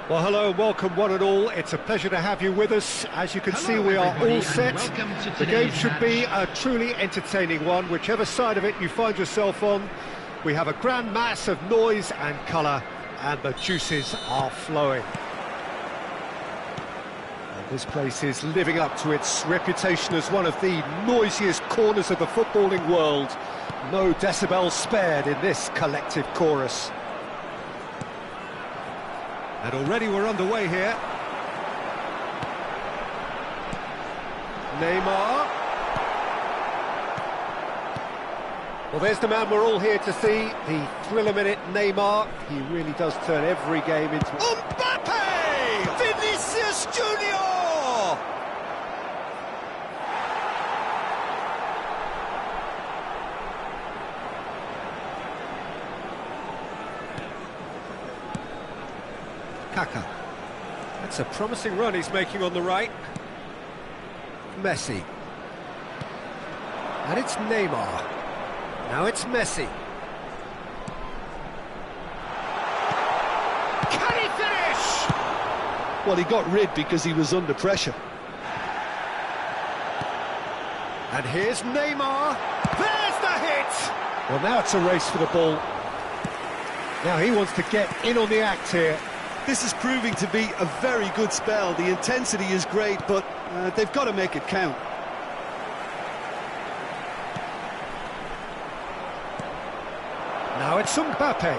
Well, hello and welcome one and all. It's a pleasure to have you with us. As you can see, we are all set. The game should be a truly entertaining one, whichever side of it you find yourself on. We have a grand mass of noise and colour, and the juices are flowing. And this place is living up to its reputation as one of the noisiest corners of the footballing world. No decibels spared in this collective chorus. And already we're underway here. Neymar. Well, there's the man we're all here to see, the thriller-minute Neymar. He really does turn every game into... Mbappe! Vinicius Junior! Kaka. That's a promising run he's making on the right. Messi. And it's Neymar. Now it's Messi. Can he finish? Well, he got rid because he was under pressure. And here's Neymar. There's the hit! Well, now it's a race for the ball. Now he wants to get in on the act here. This is proving to be a very good spell. The intensity is great, but they've got to make it count. Now it's Mbappe.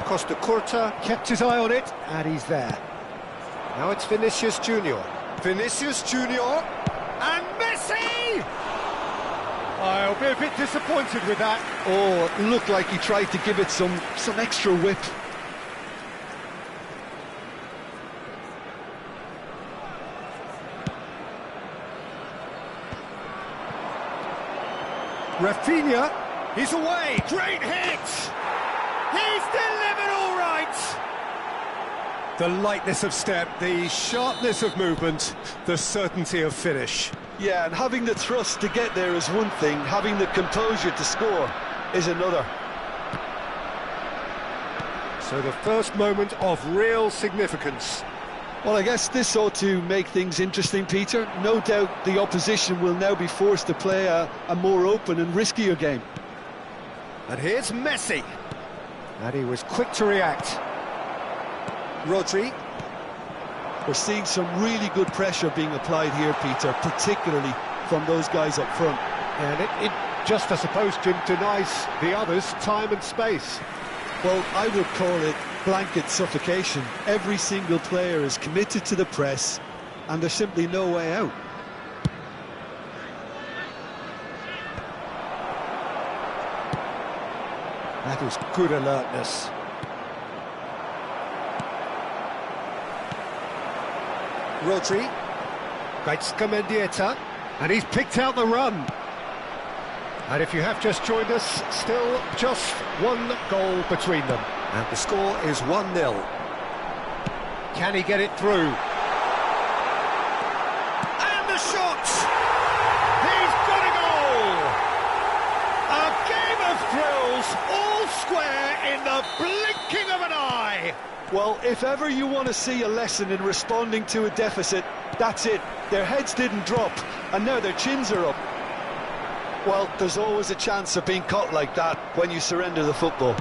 Costa Curta kept his eye on it, and he's there. Now it's Vinicius Junior. Vinicius Junior, and Messi! I'll be a bit disappointed with that. Oh, it looked like he tried to give it some extra whip. Rafinha, he's away. Great hit! He's delivered all right! The lightness of step, the sharpness of movement, the certainty of finish. Yeah, and having the thrust to get there is one thing, having the composure to score is another. So the first moment of real significance. Well, I guess this ought to make things interesting, Peter. No doubt the opposition will now be forced to play a more open and riskier game. And here's Messi. And he was quick to react. Rodri. We're seeing some really good pressure being applied here, Peter, particularly from those guys up front. And it just, I suppose, denies the others time and space. Well, I would call it blanket suffocation. Every single player is committed to the press, and there's simply no way out. That is good alertness. Rodri, Mendieta, and he's picked out the run. And if you have just joined us, still just one goal between them. And the score is 1-0. Can he get it through? And the shot! He's got a goal! A game of thrills, all square in the blinking of an eye! Well, if ever you want to see a lesson in responding to a deficit, that's it. Their heads didn't drop, and now their chins are up. Well, there's always a chance of being caught like that when you surrender the football.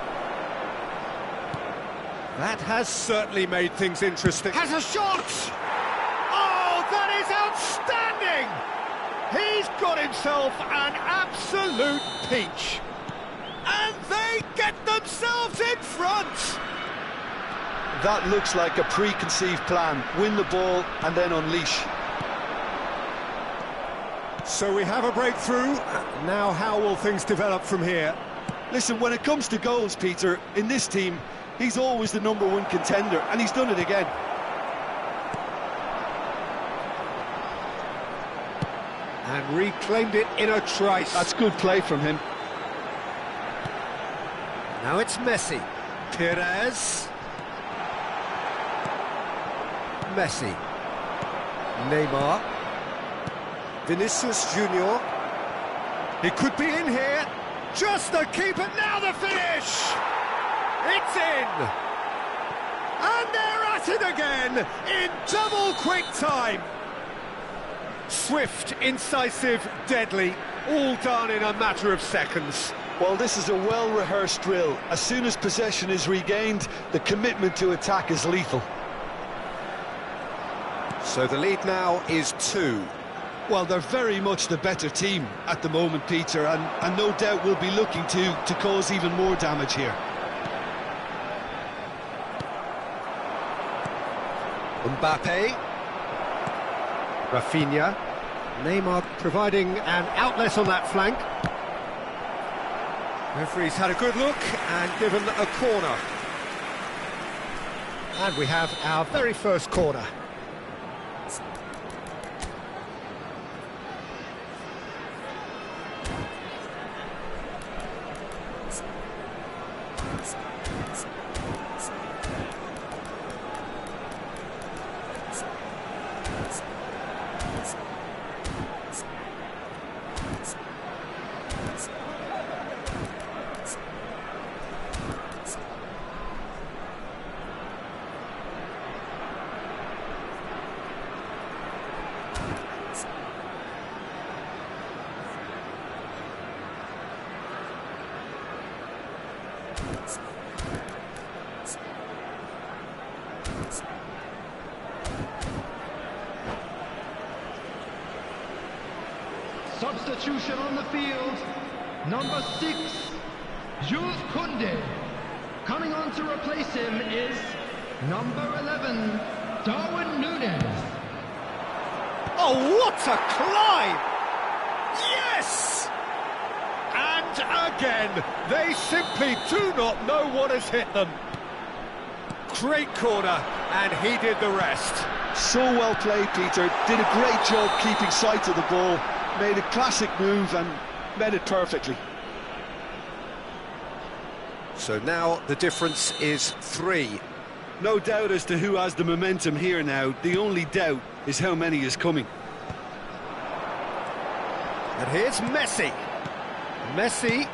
That has certainly made things interesting. Has a shot! Oh, that is outstanding! He's got himself an absolute peach. And they get themselves in front! That looks like a preconceived plan. Win the ball and then unleash. So we have a breakthrough. Now how will things develop from here? Listen, when it comes to goals, Peter, in this team, he's always the #1 contender, and he's done it again. And reclaimed it in a trice. That's good play from him. Now it's Messi. Perez. Messi. Neymar. Vinicius Junior. He could be in here. Just the keeper, now the finish! It's in! And they're at it again, in double quick time! Swift, incisive, deadly, all done in a matter of seconds. Well, this is a well-rehearsed drill. As soon as possession is regained, the commitment to attack is lethal. So the lead now is 2. Well, they're very much the better team at the moment, Peter, and no doubt will be looking to cause even more damage here. Mbappe. Rafinha. Neymar providing an outlet on that flank. Referee's had a good look and given a corner. And we have our very first corner. Substitution on the field, number 6, Jules Koundé. Coming on to replace him is number 11, Darwin Núñez. Oh, what a climb! Yes! And again, they simply do not know what has hit them. Great corner, and he did the rest. So well played, Peter. Did a great job keeping sight of the ball. Made a classic move and met it perfectly. So now the difference is 3. No doubt as to who has the momentum here now. The only doubt is how many is coming. And here's Messi. Messi.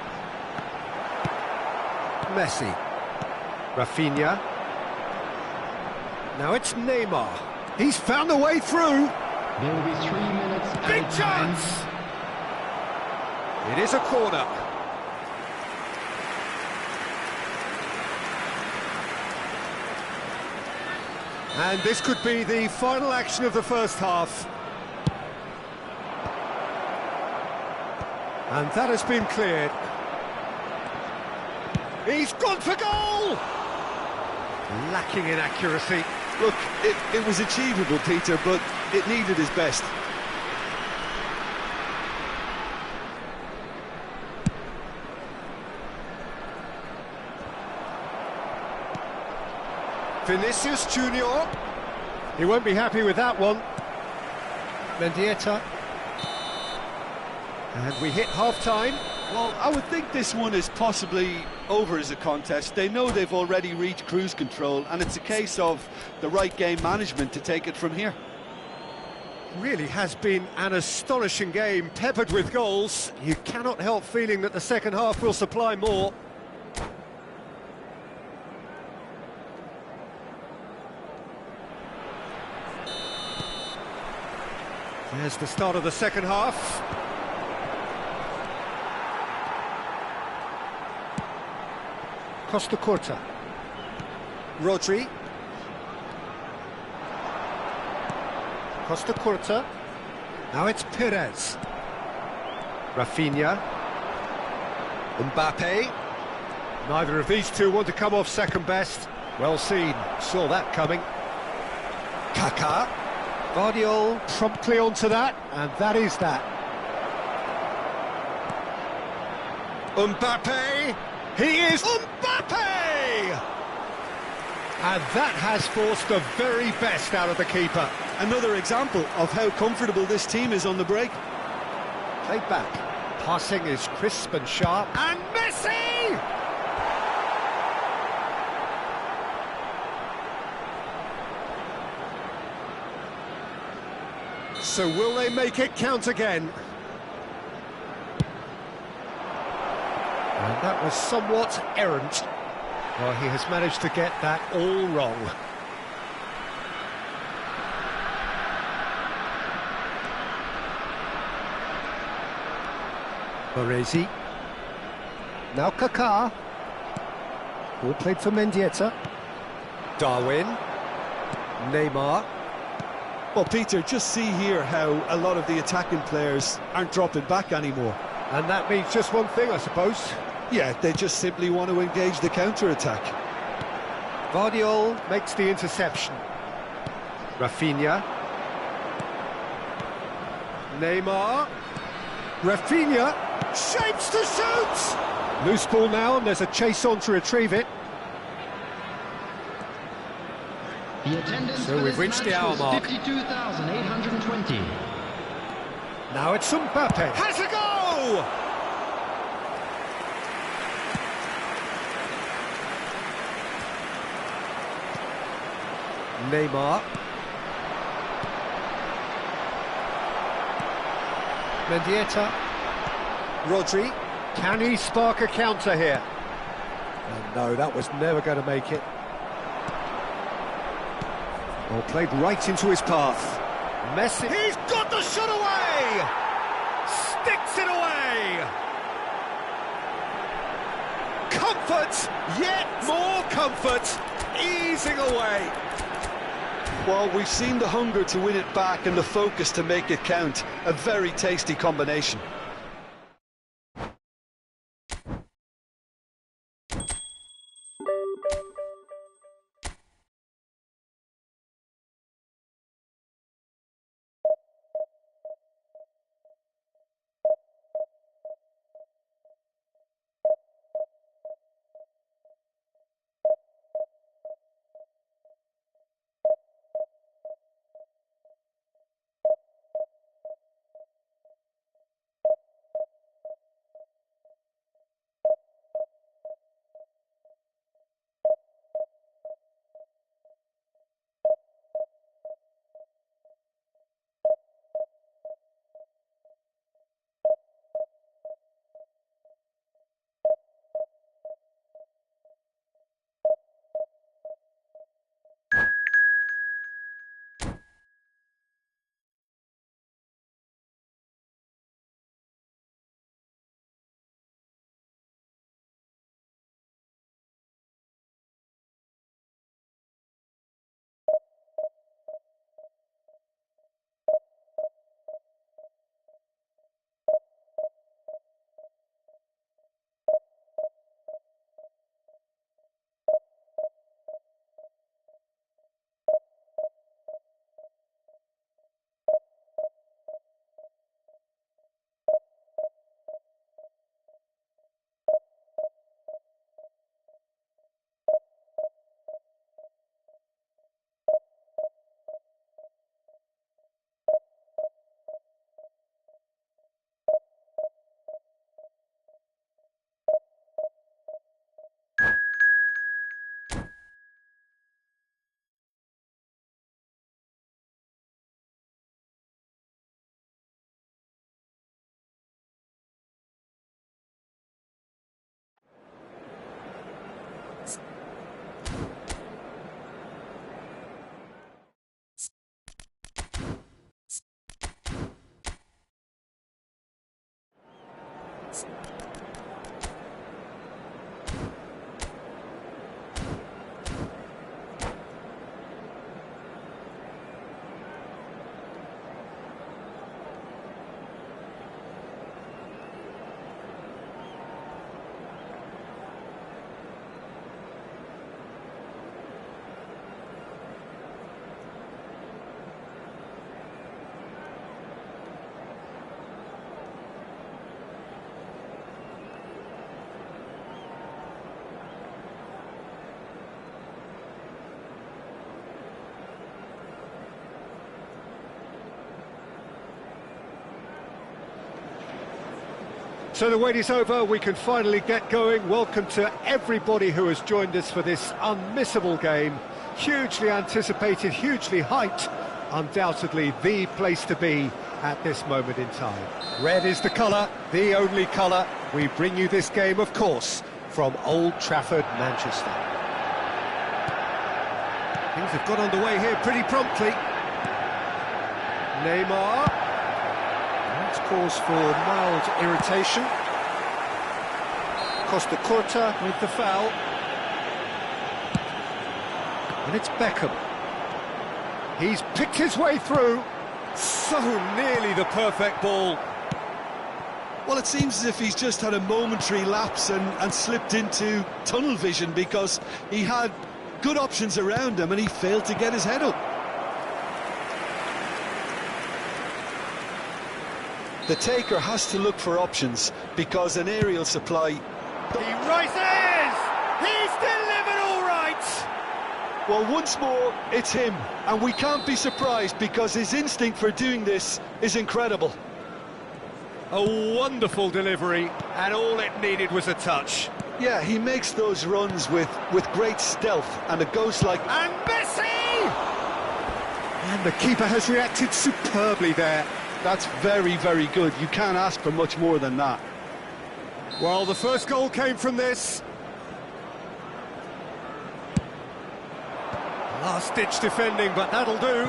Rafinha. Now it's Neymar. He's found a way through. There will be 3 minutes. Big chance! It is a corner. And this could be the final action of the first half. And that has been cleared. He's gone for goal! Lacking in accuracy. Look, it was achievable, Peter, but it needed his best. Vinicius Junior. He won't be happy with that one. Mendieta. And we hit half-time. Well, I would think this one is possibly over as a contest. They know they've already reached cruise control, and it's a case of the right game management to take it from here. Really has been an astonishing game, peppered with goals. You cannot help feeling that the second half will supply more. There's the start of the second half. Costa Curta. Rodri. Costa Curta. Now it's Perez. Rafinha. Mbappe. Neither of these two want to come off second best. Well seen, saw that coming. Kaká. Guardiola promptly onto that, and that is that. Mbappe. He is Mbappe! And that has forced the very best out of the keeper. Another example of how comfortable this team is on the break. Played back. Passing is crisp and sharp. And Messi! So will they make it count again? And that was somewhat errant. Well, he has managed to get that all wrong. Baresi. Now Kaká. Ball played for Mendieta. Darwin. Neymar. Well, Peter, just see here how a lot of the attacking players aren't dropping back anymore. And that means just one thing, I suppose. Yeah, they just simply want to engage the counter-attack. Guardiola makes the interception. Rafinha. Neymar. Rafinha shapes to shoot! Loose ball now, and there's a chase on to retrieve it. The attendance So for we've this reached the match hour was mark. 52,820. Now it's Mbappe. Has a go! Neymar. Mendieta. Rodri. Can he spark a counter here? And no, that was never going to make it. Well, played right into his path. Messi. He's got the shot away! Sticks it away! Comfort! Yet more comfort! Easing away! Well, we've seen the hunger to win it back and the focus to make it count. A very tasty combination. So the wait is over, we can finally get going. Welcome to everybody who has joined us for this unmissable game. Hugely anticipated, hugely hyped, undoubtedly the place to be at this moment in time. Red is the colour, the only colour. We bring you this game, of course, from Old Trafford, Manchester. Things have got underway here pretty promptly. Neymar. That's cause for mild irritation. Costa Curta with the foul. And it's Beckham. He's picked his way through. So nearly the perfect ball. Well, it seems as if he's just had a momentary lapse and slipped into tunnel vision, because he had good options around him and he failed to get his head up. The taker has to look for options, because an aerial supply... He rises! He's delivered all right! Well, once more, it's him, and we can't be surprised, because his instinct for doing this is incredible. A wonderful delivery, and all it needed was a touch. Yeah, he makes those runs with great stealth, and it goes like... And Messi! And the keeper has reacted superbly there. That's very, very good. You can't ask for much more than that. Well, the first goal came from this. Last-ditch defending, but that'll do.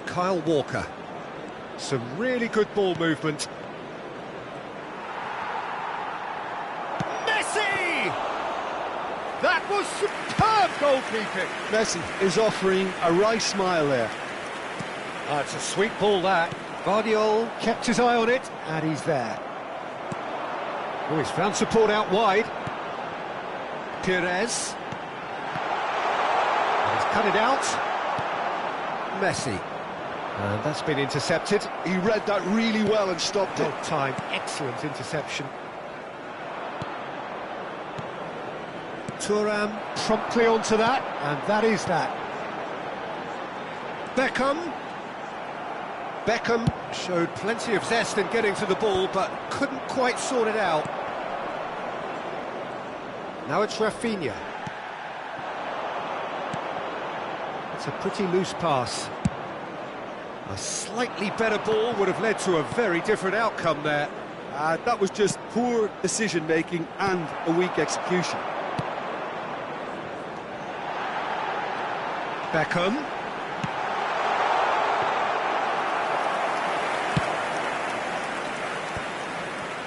Kyle Walker. Some really good ball movement. Messi! That was superb goalkeeping. Messi is offering a right smile there. Oh, it's a sweet ball, that. Guardiola kept his eye on it, and he's there. Oh, he's found support out wide. Perez. And he's cut it out. Messi. And that's been intercepted. He read that really well and stopped it. Well timed, excellent interception. Thuram promptly onto that, and that is that. Beckham showed plenty of zest in getting to the ball, but couldn't quite sort it out. Now it's Rafinha. It's a pretty loose pass. A slightly better ball would have led to a very different outcome there. That was just poor decision-making and a weak execution. Beckham.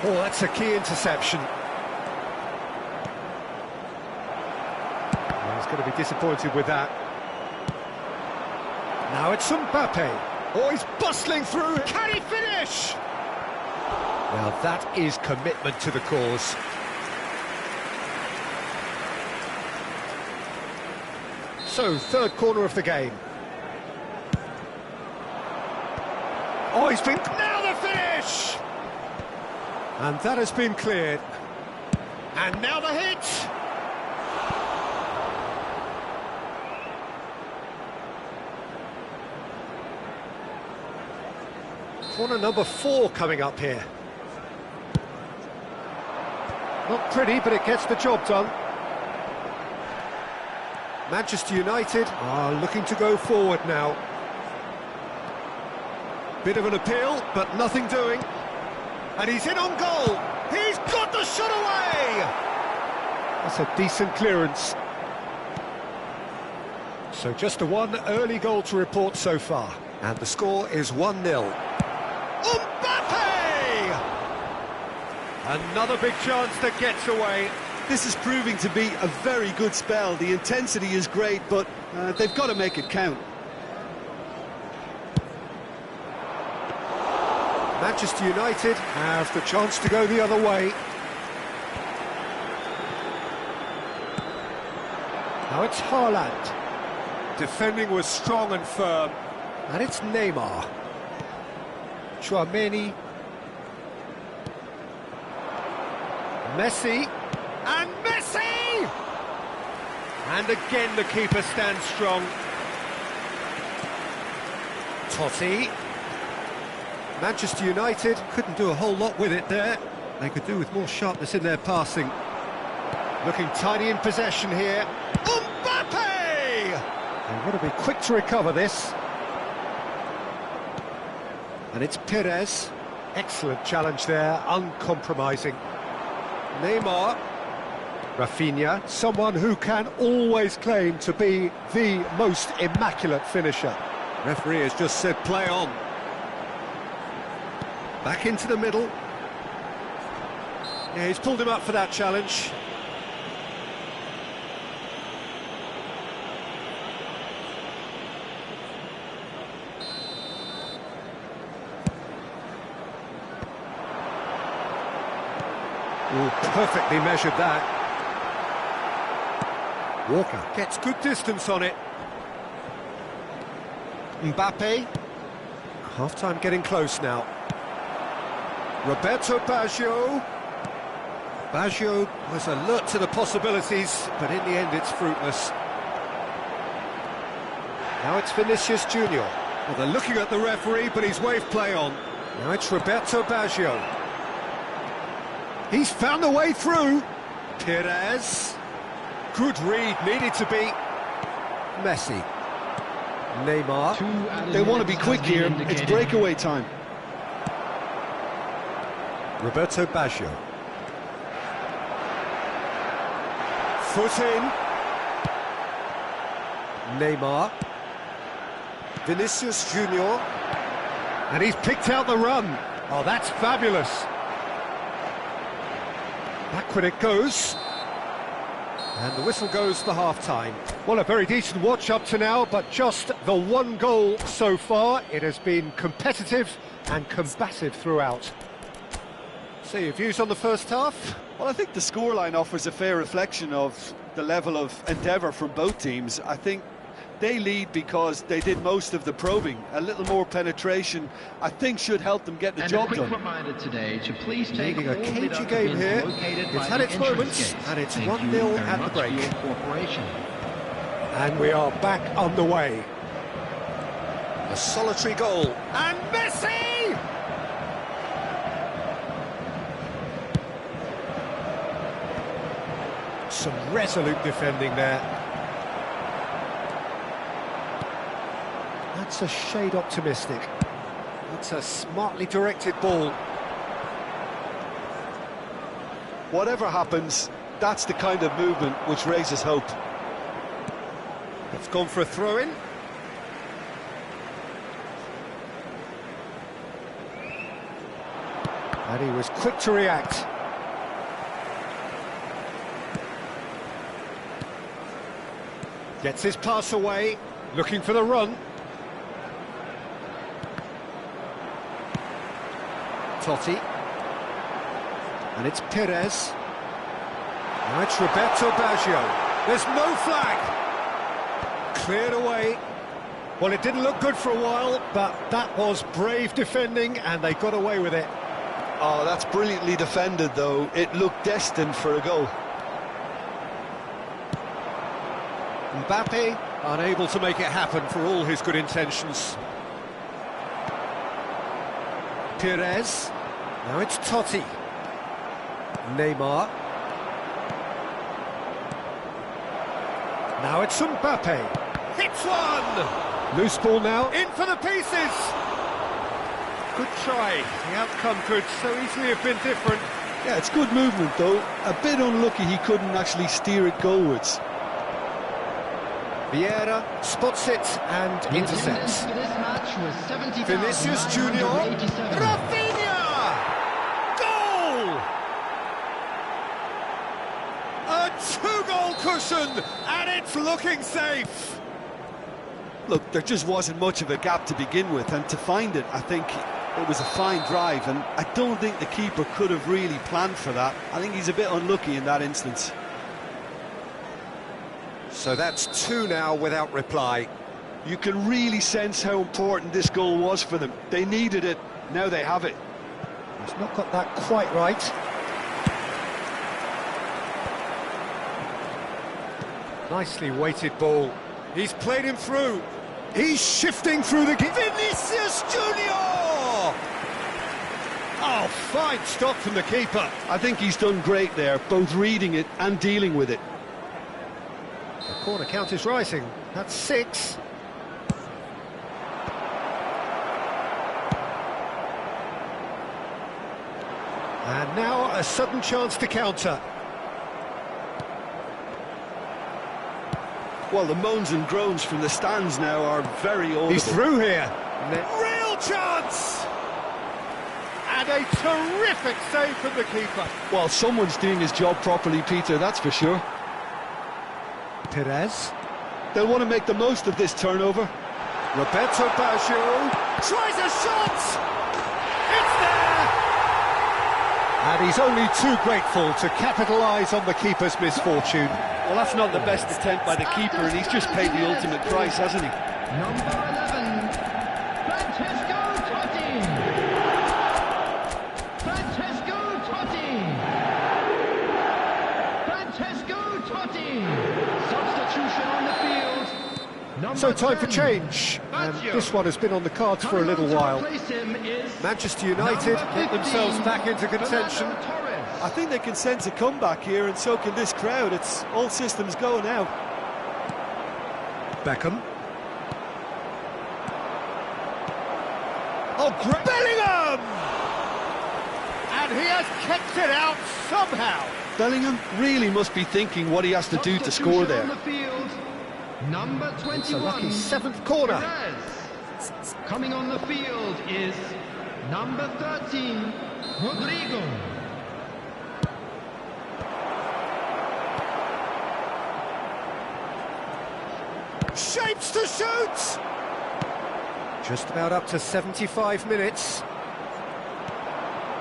Oh, that's a key interception. Well, he's going to be disappointed with that. Now it's Mbappe. Oh, he's bustling through. Can he finish? Well, that is commitment to the cause. So, third corner of the game. Oh, he's been... Now the finish! And that has been cleared. And now the hit! Corner number 4 coming up here. Not pretty, but it gets the job done. Manchester United are looking to go forward now. Bit of an appeal, but nothing doing. And he's in on goal. He's got the shot away! That's a decent clearance. So just the one early goal to report so far. And the score is 1-0. Mbappe! Another big chance that gets away. This is proving to be a very good spell. The intensity is great, but they've got to make it count. Manchester United have the chance to go the other way. Now it's Haaland. Defending was strong and firm. And it's Neymar. Tchouaméni. Messi. And Messi! And again the keeper stands strong. Totti. Manchester United couldn't do a whole lot with it there. They could do with more sharpness in their passing. Looking tidy in possession here. Mbappe! They've got to be quick to recover this. And it's Perez. Excellent challenge there, uncompromising. Neymar. Rafinha, someone who can always claim to be the most immaculate finisher. Referee has just said play on. Back into the middle. Yeah, he's pulled him up for that challenge. Ooh, perfectly measured that. Walker gets good distance on it. Mbappe. Half-time getting close now. Roberto Baggio. Baggio was alert to the possibilities, but in the end it's fruitless. Now it's Vinicius Junior. Well, they're looking at the referee, but he's waved play on. Now it's Roberto Baggio. He's found a way through. Perez. Good read, needed to be. Messi. Neymar. They want to be quick here, it's breakaway time. Roberto Baggio. Foot in. Neymar. Vinicius Junior. And he's picked out the run. Oh, that's fabulous. Backward it goes. And the whistle goes for half-time. Well, a very decent watch up to now, but just the one goal so far. It has been competitive and combative throughout. So, your views on the first half? Well, I think the scoreline offers a fair reflection of the level of endeavour from both teams. I think they lead because they did most of the probing. A little more penetration, I think, should help them get the job done. And a quick reminder today to please take Leading a cagey game here. It's had its moments, and it's 1-0 at the break. And we are back on the way. A solitary goal. And Messi! Some resolute defending there. That's a shade optimistic. That's a smartly directed ball. Whatever happens, that's the kind of movement which raises hope. It's gone for a throw-in. And he was quick to react. Gets his pass away, looking for the run. Totti. And it's Perez. Now it's Roberto Baggio. There's no flag. Cleared away. Well, it didn't look good for a while, but that was brave defending, and they got away with it. Oh, that's brilliantly defended, though. It looked destined for a goal. Mbappe, unable to make it happen for all his good intentions. Perez. Now it's Totti. Neymar. Now it's Mbappe. Hits one! Loose ball now, in for the pieces! Good try. The outcome could so easily have been different. Yeah, it's good movement, though. A bit unlucky he couldn't actually steer it goalwards. Vieira spots it and intercepts. Vinicius Junior. Rafinha! Goal! A two-goal cushion, and it's looking safe. Look, there just wasn't much of a gap to begin with, and to find it, I think it was a fine drive, and I don't think the keeper could have really planned for that. I think he's a bit unlucky in that instance. So that's two now without reply. You can really sense how important this goal was for them. They needed it, now they have it. He's not got that quite right. Nicely weighted ball. He's played him through. He's shifting through the... Vinicius Junior! Oh, fine stop from the keeper. I think he's done great there, both reading it and dealing with it. A corner count is rising. That's 6. And now a sudden chance to counter. Well, the moans and groans from the stands now are very audible. He's through here. Real chance! And a terrific save from the keeper. Well, someone's doing his job properly, Peter, that's for sure. Perez. They'll want to make the most of this turnover. Roberto Baggio tries a shot! It's there! And he's only too grateful to capitalise on the keeper's misfortune. Well, that's not the best attempt by the keeper, and he's just paid the ultimate price, hasn't he? Number 11, Francesco Totti. Francesco Totti. Francesco Totti. Substitution on the field. Number So time for 10, change, and Baggio. this one has been on the cards for a little while. Manchester United get themselves back into contention. I think they can sense a comeback here, and so can this crowd. It's all systems go now. Beckham. Oh, great! Bellingham! And he has kept it out somehow. Bellingham really must be thinking what he has to do to score there. On the field, number 21. It's a lucky 7th corner. Perez. Coming on the field is number 13, Rodrigo. Shapes to shoot! Just about up to 75 minutes.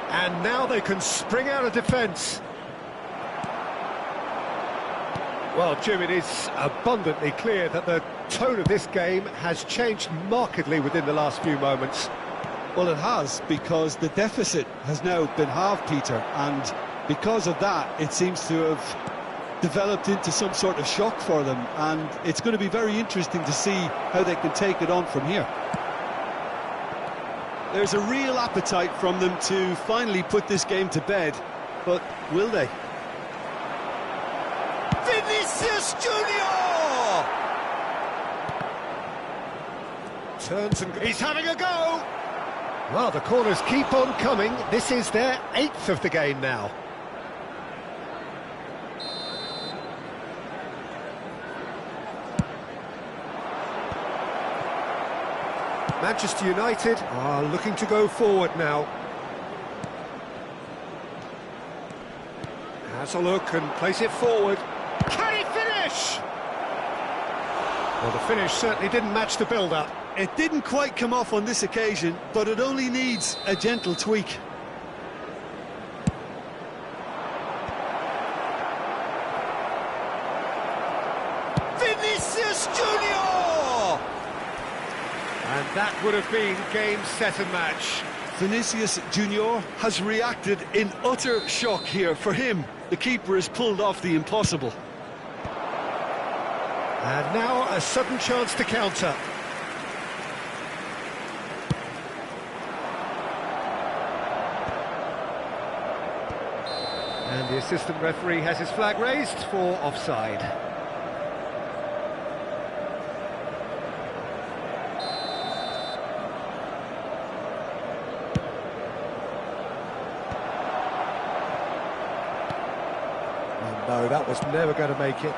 And now they can spring out of defence. Well, Jim, it is abundantly clear that the tone of this game has changed markedly within the last few moments. Well, it has, because the deficit has now been halved, Peter, and because of that, it seems to have developed into some sort of shock for them, and it's going to be very interesting to see how they can take it on from here. There's a real appetite from them to finally put this game to bed, but will they? Vinicius Junior! Turns and he's having a go! Well, the corners keep on coming. This is their 8th of the game now. Manchester United are looking to go forward now. Has a look and plays it forward. Can he finish? Well, the finish certainly didn't match the build-up. It didn't quite come off on this occasion, but it only needs a gentle tweak. Vinicius Junior! And that would have been game, set and match. Vinicius Junior has reacted in utter shock here. For him, the keeper has pulled off the impossible. And now a sudden chance to counter. And the assistant referee has his flag raised for offside. No, that was never going to make it.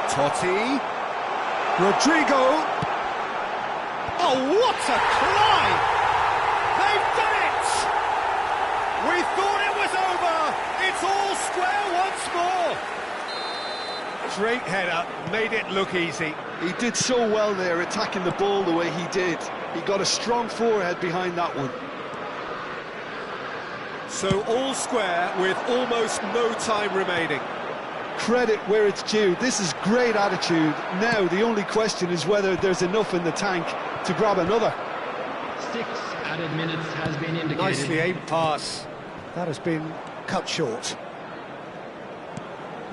Totti. Rodrigo. Oh, what a climb! They've done it! We thought it was over! It's all square once more! Great header, made it look easy. He did so well there, attacking the ball the way he did. He got a strong forehead behind that one. So all square with almost no time remaining. Credit where it's due. This is great attitude. Now the only question is whether there's enough in the tank to grab another. 6 added minutes has been indicated. Nicely aimed pass. That has been cut short.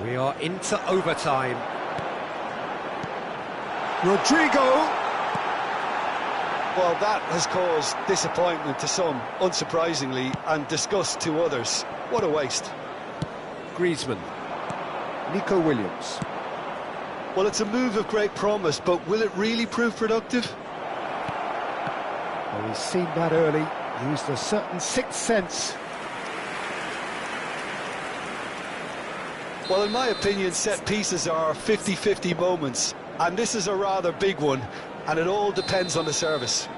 We are into overtime. Rodrigo. Well, that has caused disappointment to some, unsurprisingly, and disgust to others. What a waste. Griezmann. Nico Williams. Well, it's a move of great promise, but will it really prove productive? Well, he's seen that early, used a certain sixth sense. Well, in my opinion, set pieces are 50-50 moments, and this is a rather big one, and it all depends on the service.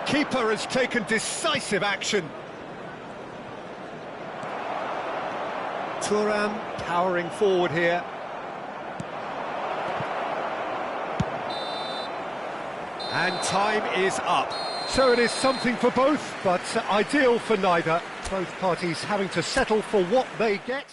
Keeper has taken decisive action. Thuram powering forward here. And time is up. So it is something for both, but ideal for neither. Both parties having to settle for what they get.